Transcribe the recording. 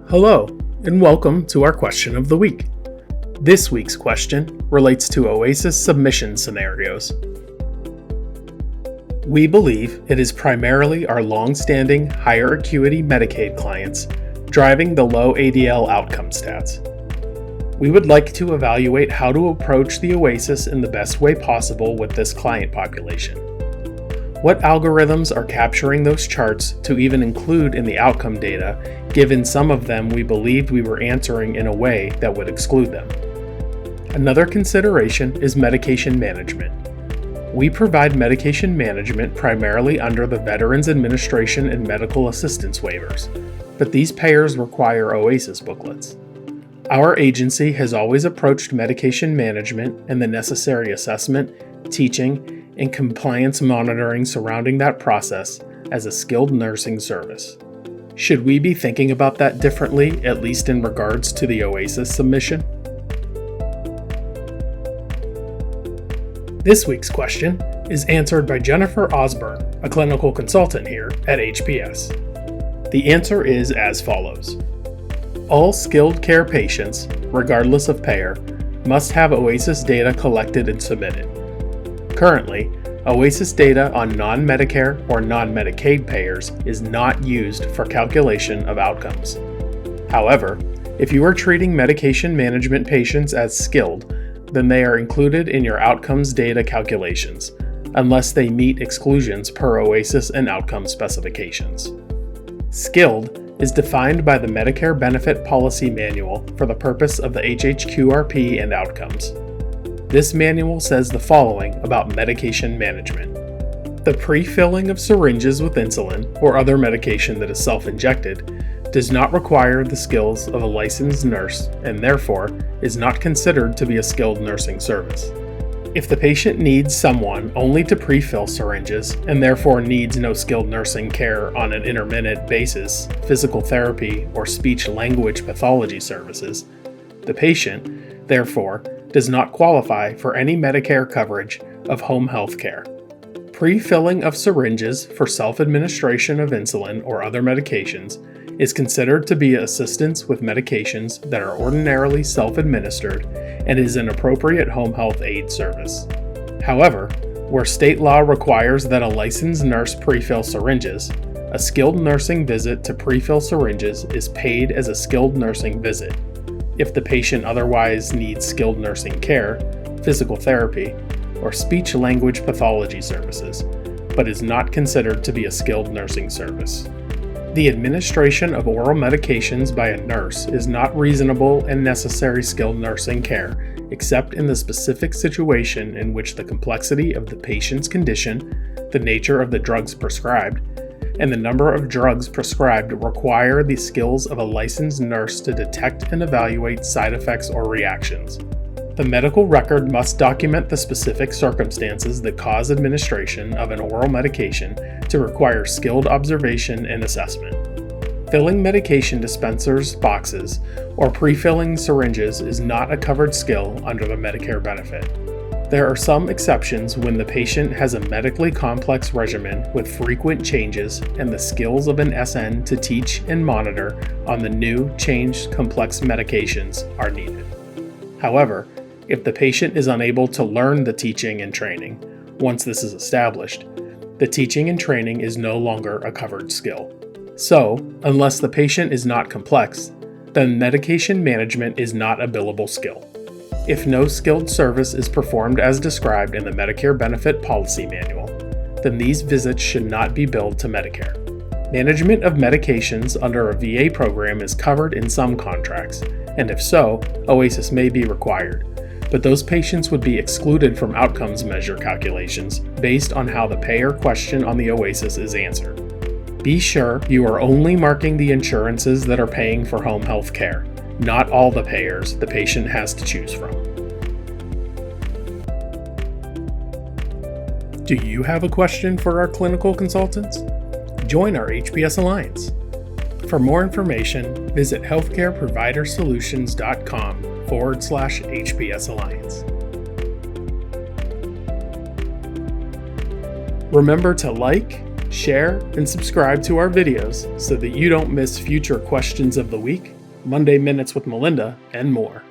Hello, and welcome to our question of the week. This week's question relates to OASIS Submissions Scenarios. We believe it is primarily our long-standing higher acuity Medicaid clients driving the low ADL outcome stats. We would like to evaluate how to approach the OASIS in the best way possible with this client population. What algorithms are capturing those charts to even include in the outcome data, given some of them we believed we were answering in a way that would exclude them? Another consideration is medication management. We provide medication management primarily under the Veterans Administration and Medical Assistance waivers, but these payers require OASIS booklets. Our agency has always approached medication management and the necessary assessment, teaching, and compliance monitoring surrounding that process as a skilled nursing service. Should we be thinking about that differently, at least in regards to the OASIS submission? This week's question is answered by Jennifer Osburn, a clinical consultant here at HPS. The answer is as follows. All skilled care patients, regardless of payer, must have OASIS data collected and submitted. Currently, OASIS data on non-Medicare or non-Medicaid payers is not used for calculation of outcomes. However, if you are treating medication management patients as skilled, then they are included in your outcomes data calculations, unless they meet exclusions per OASIS and outcome specifications. Skilled is defined by the Medicare Benefit Policy Manual for the purpose of the HHQRP and outcomes. This manual says the following about medication management. The pre-filling of syringes with insulin or other medication that is self-injected does not require the skills of a licensed nurse and therefore is not considered to be a skilled nursing service. If the patient needs someone only to pre-fill syringes and therefore needs no skilled nursing care on an intermittent basis, physical therapy, or speech-language pathology services, the patient, therefore, does not qualify for any Medicare coverage of home health care. Pre-filling of syringes for self-administration of insulin or other medications is considered to be assistance with medications that are ordinarily self-administered and is an appropriate home health aid service. However, where state law requires that a licensed nurse pre-fill syringes, a skilled nursing visit to pre-fill syringes is paid as a skilled nursing visit. If the patient otherwise needs skilled nursing care, physical therapy, or speech-language pathology services, but is not considered to be a skilled nursing service. The administration of oral medications by a nurse is not reasonable and necessary skilled nursing care, except in the specific situation in which the complexity of the patient's condition, the nature of the drugs prescribed, and the number of drugs prescribed require the skills of a licensed nurse to detect and evaluate side effects or reactions. The medical record must document the specific circumstances that cause administration of an oral medication to require skilled observation and assessment. Filling medication dispensers boxes or pre-filling syringes is not a covered skill under the Medicare benefit. There are some exceptions when the patient has a medically complex regimen with frequent changes and the skills of an SN to teach and monitor on the new, changed, complex medications are needed. However, if the patient is unable to learn the teaching and training, once this is established, the teaching and training is no longer a covered skill. So, unless the patient is not complex, then medication management is not a billable skill. If no skilled service is performed as described in the Medicare Benefit Policy Manual, then these visits should not be billed to Medicare. Management of medications under a VA program is covered in some contracts, and if so, OASIS may be required, but those patients would be excluded from outcomes measure calculations based on how the payer question on the OASIS is answered. Be sure you are only marking the insurances that are paying for home health care, not all the payers the patient has to choose from. Do you have a question for our clinical consultants? Join our HPS Alliance. For more information, visit healthcareprovidersolutions.com/HPS Alliance. Remember to like, share, and subscribe to our videos so that you don't miss future questions of the week Monday Minutes with Melinda, and more.